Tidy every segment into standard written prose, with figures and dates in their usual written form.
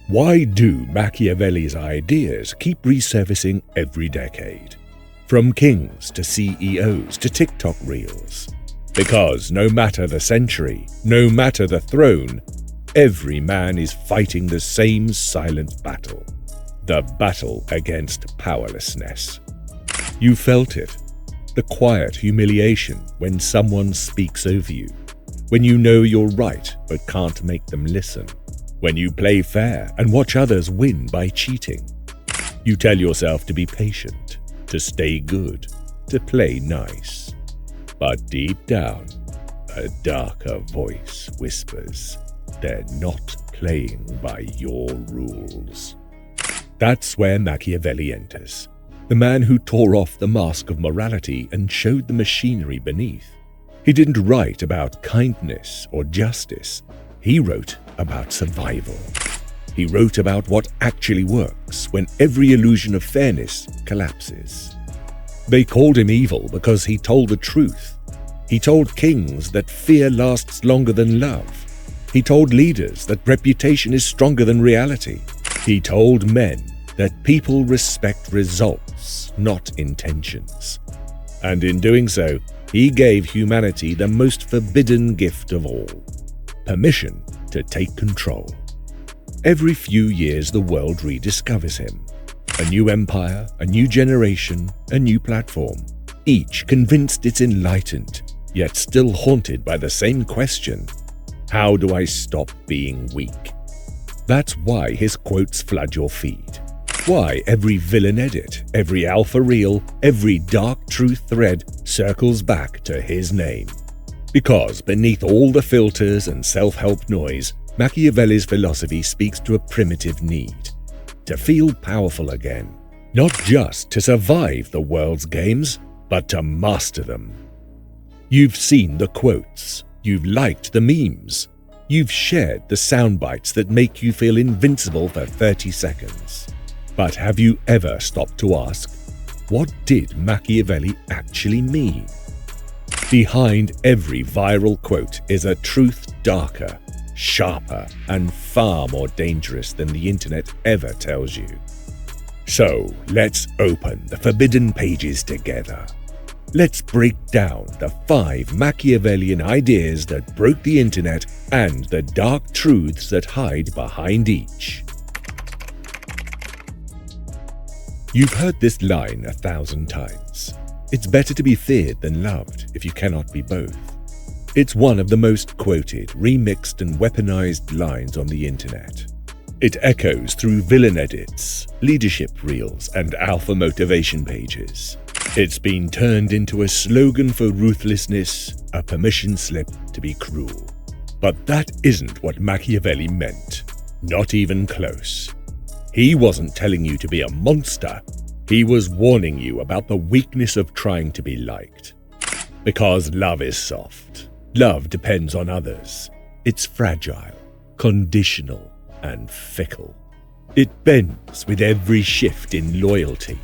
Why do Machiavelli's ideas keep resurfacing every decade? From kings to CEOs to TikTok reels. Because no matter the century, no matter the throne, every man is fighting the same silent battle. The battle against powerlessness. You felt it. The quiet humiliation when someone speaks over you. When you know you're right but can't make them listen. When you play fair and watch others win by cheating. You tell yourself to be patient, to stay good, to play nice. But deep down, a darker voice whispers, they're not playing by your rules. That's where Machiavelli enters. The man who tore off the mask of morality and showed the machinery beneath. He didn't write about kindness or justice. He wrote about survival. He wrote about what actually works when every illusion of fairness collapses. They called him evil because he told the truth. He told kings that fear lasts longer than love. He told leaders that reputation is stronger than reality. He told men that people respect results, not intentions. And in doing so, he gave humanity the most forbidden gift of all. Permission to take control. Every few years the world rediscovers him. A new empire, a new generation, a new platform. Each convinced it's enlightened, yet still haunted by the same question. How do I stop being weak? That's why his quotes flood your feed. Why every villain edit, every alpha reel, every dark truth thread circles back to his name. Because beneath all the filters and self-help noise, Machiavelli's philosophy speaks to a primitive need. To feel powerful again. Not just to survive the world's games, but to master them. You've seen the quotes. You've liked the memes. You've shared the sound bites that make you feel invincible for 30 seconds. But have you ever stopped to ask, what did Machiavelli actually mean? Behind every viral quote is a truth darker, sharper, and far more dangerous than the internet ever tells you. So let's open the forbidden pages together. Let's break down the 5 Machiavellian ideas that broke the internet and the dark truths that hide behind each. You've heard this line 1,000 times. It's better to be feared than loved if you cannot be both. It's one of the most quoted, remixed and weaponized lines on the internet. It echoes through villain edits, leadership reels, and alpha motivation pages. It's been turned into a slogan for ruthlessness, a permission slip to be cruel. But that isn't what Machiavelli meant. Not even close. He wasn't telling you to be a monster. He was warning you about the weakness of trying to be liked. Because love is soft. Love depends on others. It's fragile, conditional, and fickle. It bends with every shift in loyalty.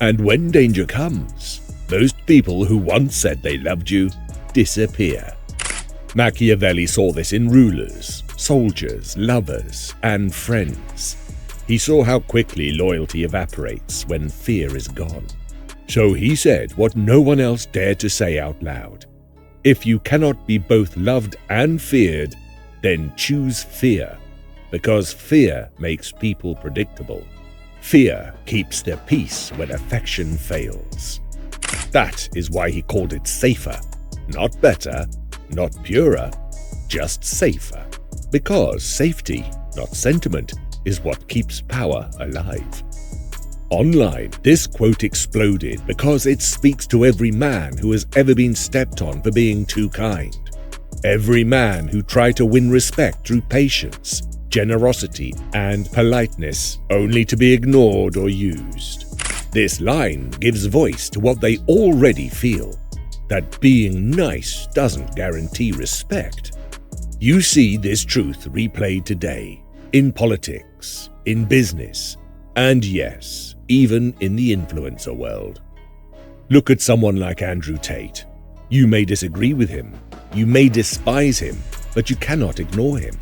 And when danger comes, those people who once said they loved you disappear. Machiavelli saw this in rulers, soldiers, lovers, and friends. He saw how quickly loyalty evaporates when fear is gone. So he said what no one else dared to say out loud. If you cannot be both loved and feared, then choose fear, because fear makes people predictable. Fear keeps the peace when affection fails. That is why he called it safer. Not better, not purer, just safer. Because safety, not sentiment, is what keeps power alive. Online, this quote exploded because it speaks to every man who has ever been stepped on for being too kind. Every man who tried to win respect through patience, generosity, and politeness, only to be ignored or used. This line gives voice to what they already feel, that being nice doesn't guarantee respect. You see this truth replayed today, in politics, in business, and yes, even in the influencer world. Look at someone like Andrew Tate. You may disagree with him, you may despise him, but you cannot ignore him.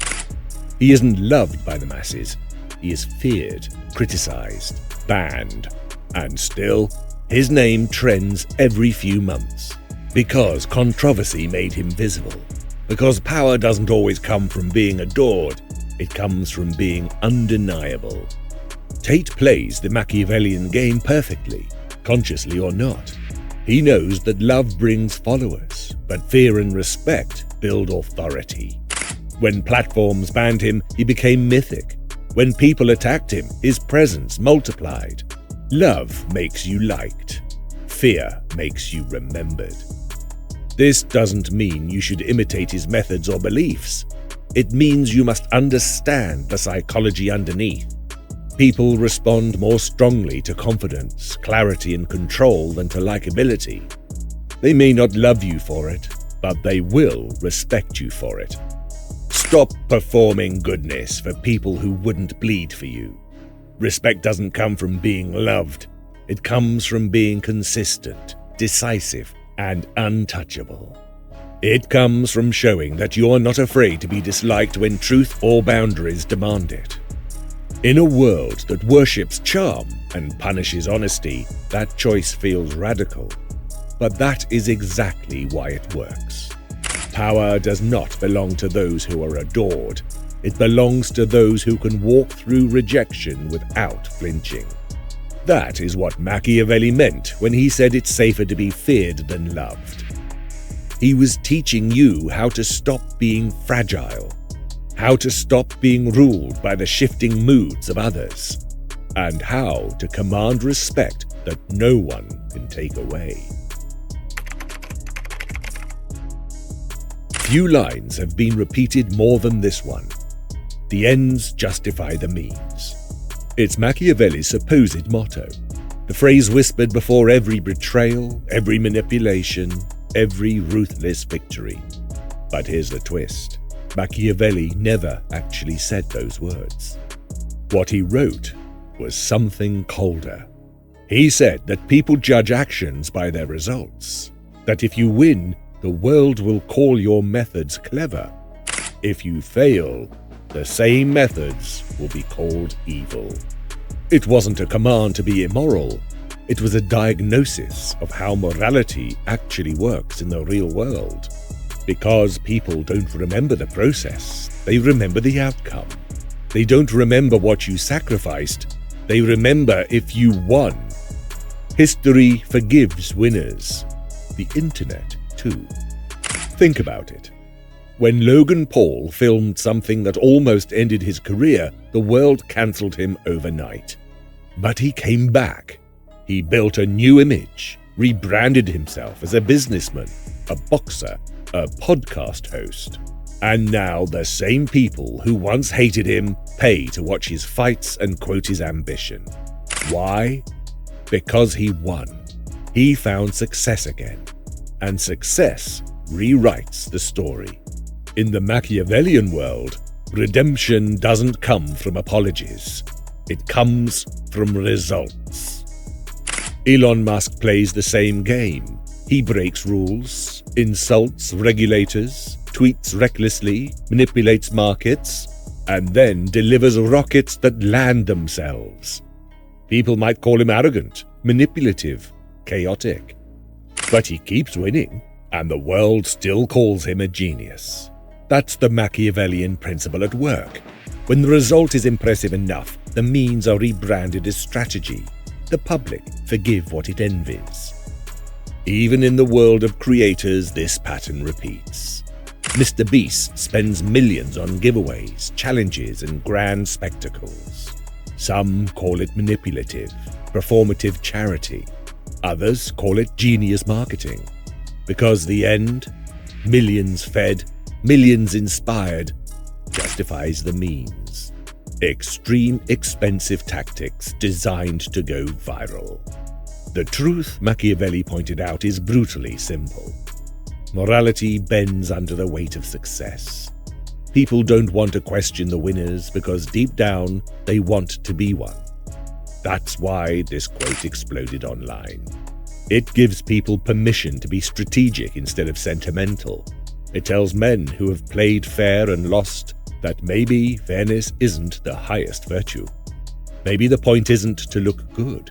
He isn't loved by the masses, he is feared, criticized, banned, and still, his name trends every few months. Because controversy made him visible. Because power doesn't always come from being adored, it comes from being undeniable. Tate plays the Machiavellian game perfectly, consciously or not. He knows that love brings followers, but fear and respect build authority. When platforms banned him, he became mythic. When people attacked him, his presence multiplied. Love makes you liked. Fear makes you remembered. This doesn't mean you should imitate his methods or beliefs. It means you must understand the psychology underneath. People respond more strongly to confidence, clarity, and control than to likability. They may not love you for it, but they will respect you for it. Stop performing goodness for people who wouldn't bleed for you. Respect doesn't come from being loved. It comes from being consistent, decisive, and untouchable. It comes from showing that you are not afraid to be disliked when truth or boundaries demand it. In a world that worships charm and punishes honesty, that choice feels radical. But that is exactly why it works. Power does not belong to those who are adored. It belongs to those who can walk through rejection without flinching. That is what Machiavelli meant when he said it's safer to be feared than loved. He was teaching you how to stop being fragile, how to stop being ruled by the shifting moods of others, and how to command respect that no one can take away. Few lines have been repeated more than this one. The ends justify the means. It's Machiavelli's supposed motto, the phrase whispered before every betrayal, every manipulation, every ruthless victory. But here's the twist. Machiavelli never actually said those words. What he wrote was something colder. He said that people judge actions by their results, that if you win, the world will call your methods clever. If you fail, the same methods will be called evil. It wasn't a command to be immoral. It was a diagnosis of how morality actually works in the real world. Because people don't remember the process, they remember the outcome. They don't remember what you sacrificed, they remember if you won. History forgives winners. The internet, too. Think about it. When Logan Paul filmed something that almost ended his career, the world cancelled him overnight. But he came back. He built a new image, rebranded himself as a businessman, a boxer, a podcast host. And now the same people who once hated him pay to watch his fights and quote his ambition. Why? Because he won. He found success again. And success rewrites the story. In the Machiavellian world, redemption doesn't come from apologies. It comes from results. Elon Musk plays the same game. He breaks rules, insults regulators, tweets recklessly, manipulates markets, and then delivers rockets that land themselves. People might call him arrogant, manipulative, chaotic. But he keeps winning, and the world still calls him a genius. That's the Machiavellian principle at work. When the result is impressive enough, the means are rebranded as strategy. The public forgive what it envies. Even in the world of creators, this pattern repeats. Mr. Beast spends millions on giveaways, challenges, and grand spectacles. Some call it manipulative, performative charity. Others call it genius marketing. Because the end, millions fed, millions inspired, justifies the means. Extreme, expensive tactics designed to go viral. The truth, Machiavelli pointed out, is brutally simple. Morality bends under the weight of success. People don't want to question the winners because deep down they want to be one. That's why this quote exploded online. It gives people permission to be strategic instead of sentimental. It tells men who have played fair and lost that maybe fairness isn't the highest virtue. Maybe the point isn't to look good.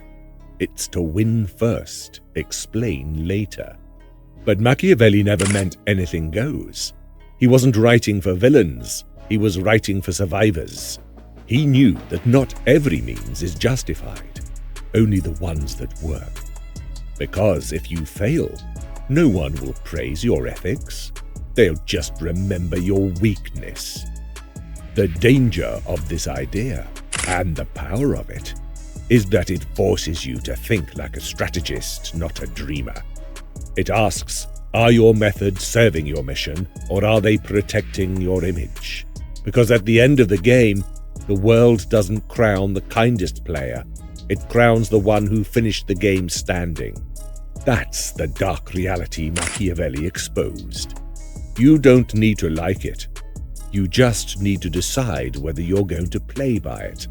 It's to win first, explain later. But Machiavelli never meant anything goes. He wasn't writing for villains, he was writing for survivors. He knew that not every means is justified, only the ones that work. Because if you fail, no one will praise your ethics. They'll just remember your weakness. The danger of this idea, and the power of it, is that it forces you to think like a strategist, not a dreamer. It asks, are your methods serving your mission, or are they protecting your image? Because at the end of the game, the world doesn't crown the kindest player. It crowns the one who finished the game standing. That's the dark reality Machiavelli exposed. You don't need to like it. You just need to decide whether you're going to play by it,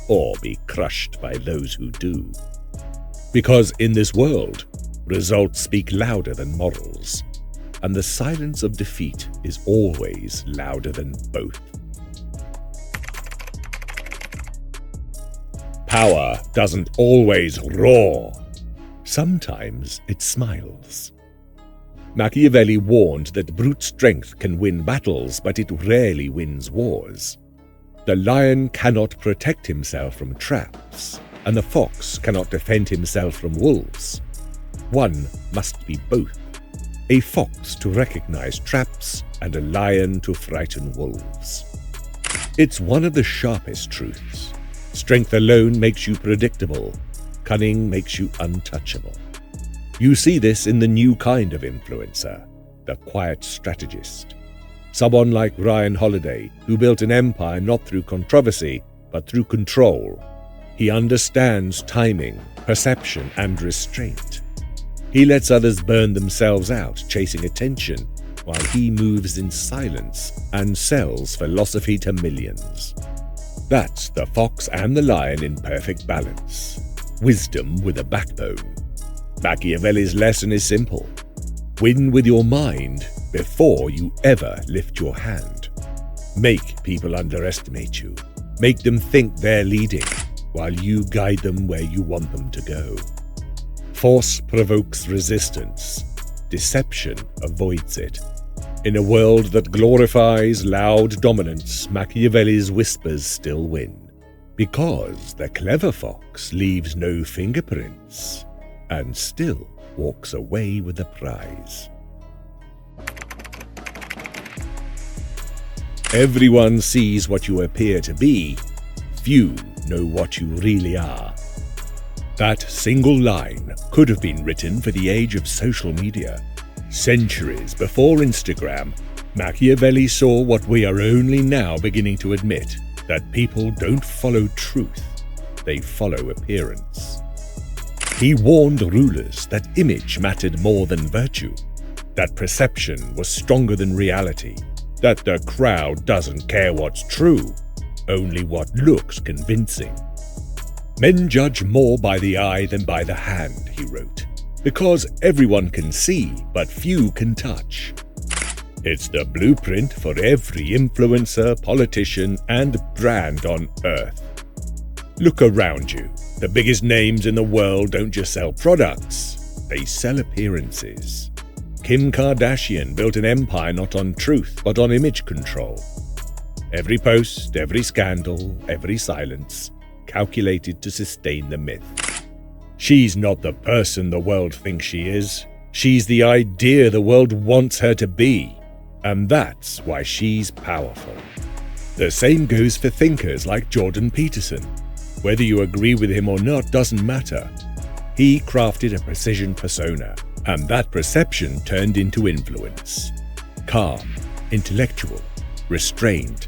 or be crushed by those who do. Because in this world, results speak louder than morals, and the silence of defeat is always louder than both. Power doesn't always roar. Sometimes it smiles. Machiavelli warned that brute strength can win battles, but it rarely wins wars. The lion cannot protect himself from traps, and the fox cannot defend himself from wolves. One must be both, a fox to recognize traps and a lion to frighten wolves. It's one of the sharpest truths. Strength alone makes you predictable. Cunning makes you untouchable. You see this in the new kind of influencer, the quiet strategist. Someone like Ryan Holiday, who built an empire not through controversy, but through control. He understands timing, perception, and restraint. He lets others burn themselves out, chasing attention, while he moves in silence and sells philosophy to millions. That's the fox and the lion in perfect balance. Wisdom with a backbone. Machiavelli's lesson is simple. Win with your mind before you ever lift your hand. Make people underestimate you. Make them think they're leading, while you guide them where you want them to go. Force provokes resistance. Deception avoids it. In a world that glorifies loud dominance, Machiavelli's whispers still win. Because the clever fox leaves no fingerprints and still walks away with the prize. Everyone sees what you appear to be. Few know what you really are. That single line could have been written for the age of social media. Centuries before Instagram, Machiavelli saw what we are only now beginning to admit, that people don't follow truth, they follow appearance. He warned rulers that image mattered more than virtue, that perception was stronger than reality, that the crowd doesn't care what's true, only what looks convincing. Men judge more by the eye than by the hand, he wrote, because everyone can see, but few can touch. It's the blueprint for every influencer, politician, and brand on earth. Look around you. The biggest names in the world don't just sell products, they sell appearances. Kim Kardashian built an empire not on truth, but on image control. Every post, every scandal, every silence, calculated to sustain the myth. She's not the person the world thinks she is. She's the idea the world wants her to be. And that's why she's powerful. The same goes for thinkers like Jordan Peterson. Whether you agree with him or not doesn't matter. He crafted a precision persona, and that perception turned into influence. Calm, intellectual, restrained.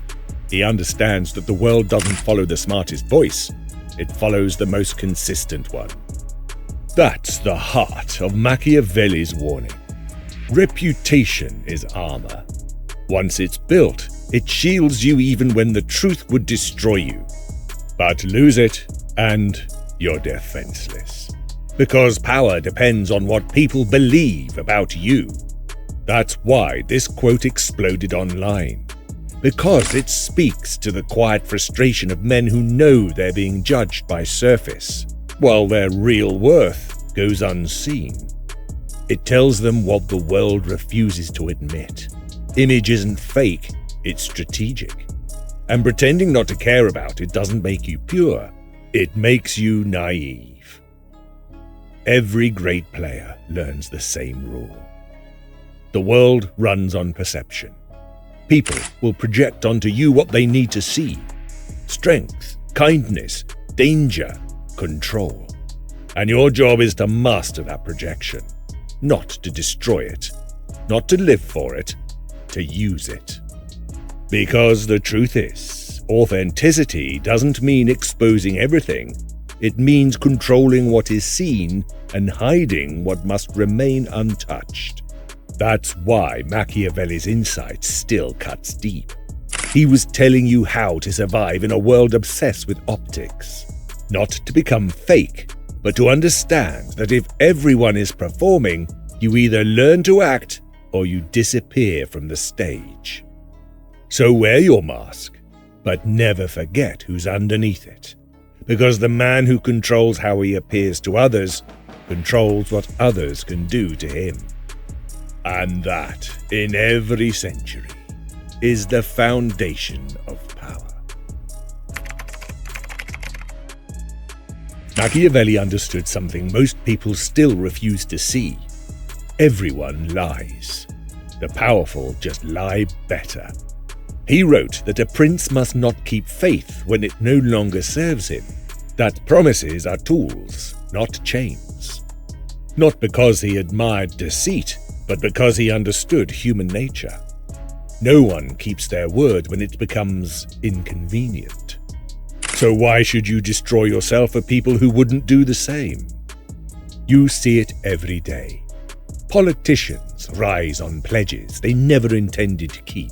He understands that the world doesn't follow the smartest voice, it follows the most consistent one. That's the heart of Machiavelli's warning. Reputation is armor. Once it's built, it shields you even when the truth would destroy you. But lose it, and you're defenseless. Because power depends on what people believe about you. That's why this quote exploded online. because it speaks to the quiet frustration of men who know they're being judged by surface, while their real worth goes unseen. It tells them what the world refuses to admit. Image isn't fake, it's strategic. And pretending not to care about it doesn't make you pure, it makes you naive. Every great player learns the same rule. The world runs on perception. People will project onto you what they need to see: strength, kindness, danger, control. And your job is to master that projection, not to destroy it, not to live for it, to use it. Because the truth is, authenticity doesn't mean exposing everything. It means controlling what is seen and hiding what must remain untouched. That's why Machiavelli's insight still cuts deep. He was telling you how to survive in a world obsessed with optics. Not to become fake, but to understand that if everyone is performing, you either learn to act or you disappear from the stage. So wear your mask, but never forget who's underneath it. Because the man who controls how he appears to others controls what others can do to him. And that, in every century, is the foundation of power. Machiavelli understood something most people still refuse to see. Everyone lies. The powerful just lie better. He wrote that a prince must not keep faith when it no longer serves him, that promises are tools, not chains. Not because he admired deceit, but because he understood human nature. No one keeps their word when it becomes inconvenient. So why should you destroy yourself for people who wouldn't do the same? You see it every day. Politicians rise on pledges they never intended to keep.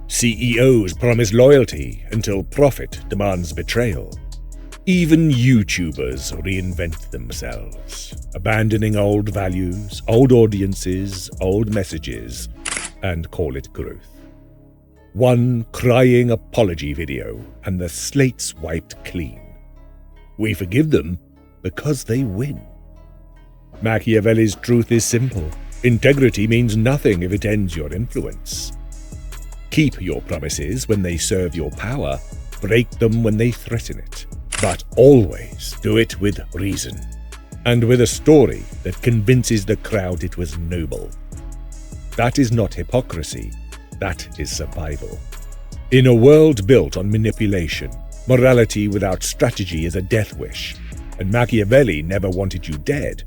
CEOs promise loyalty until profit demands betrayal. Even YouTubers reinvent themselves, abandoning old values, old audiences, old messages, and call it growth. One crying apology video and the slate's wiped clean. We forgive them because they win. Machiavelli's truth is simple. Integrity means nothing if it ends your influence. Keep your promises when they serve your power, break them when they threaten it. But always do it with reason, and with a story that convinces the crowd it was noble. That is not hypocrisy, that is survival. In a world built on manipulation, morality without strategy is a death wish, and Machiavelli never wanted you dead.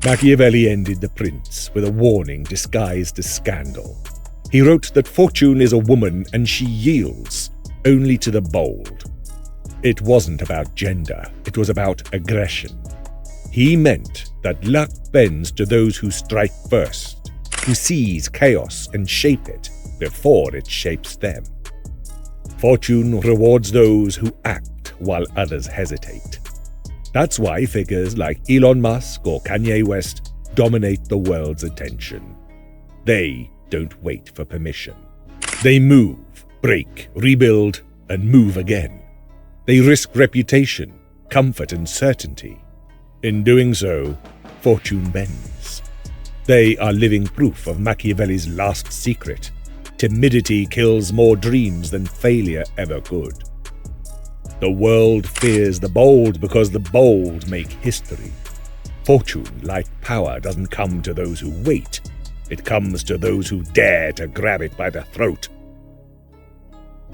Machiavelli ended The Prince with a warning disguised as scandal. He wrote that fortune is a woman and she yields only to the bold. It wasn't about gender, it was about aggression. He meant that luck bends to those who strike first, who seize chaos and shape it before it shapes them. Fortune rewards those who act while others hesitate. That's why figures like Elon Musk or Kanye West dominate the world's attention. They don't wait for permission. They move, break, rebuild, and move again. They risk reputation, comfort, and certainty. In doing so, fortune bends. They are living proof of Machiavelli's last secret. Timidity kills more dreams than failure ever could. The world fears the bold because the bold make history. Fortune, like power, doesn't come to those who wait. It comes to those who dare to grab it by the throat.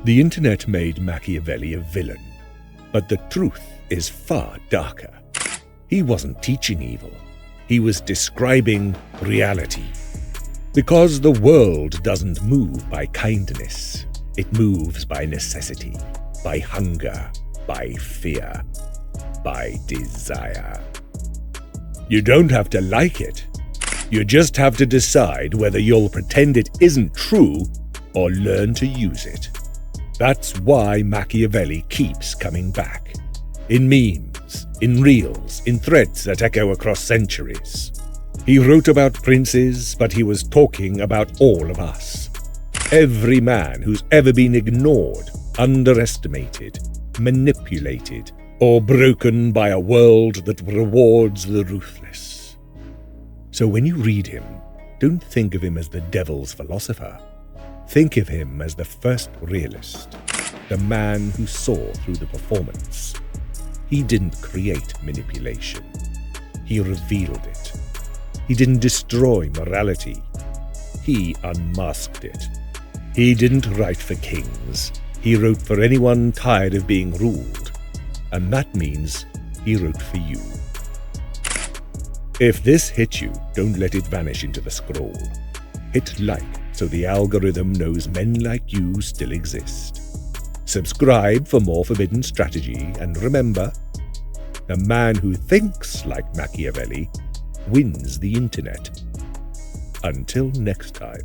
The internet made Machiavelli a villain, but the truth is far darker. He wasn't teaching evil. He was describing reality. Because the world doesn't move by kindness. It moves by necessity, by hunger, by fear, by desire. You don't have to like it. You just have to decide whether you'll pretend it isn't true or learn to use it. That's why Machiavelli keeps coming back. In memes, in reels, in threads that echo across centuries. He wrote about princes, but he was talking about all of us. Every man who's ever been ignored, underestimated, manipulated, or broken by a world that rewards the ruthless. So when you read him, don't think of him as the devil's philosopher. Think of him as the first realist, the man who saw through the performance. He didn't create manipulation. He revealed it. He didn't destroy morality. He unmasked it. He didn't write for kings. He wrote for anyone tired of being ruled. And that means he wrote for you. If this hit you, don't let it vanish into the scroll. Hit like so the algorithm knows men like you still exist. Subscribe for more forbidden strategy, and remember, the man who thinks like Machiavelli wins the internet. Until next time.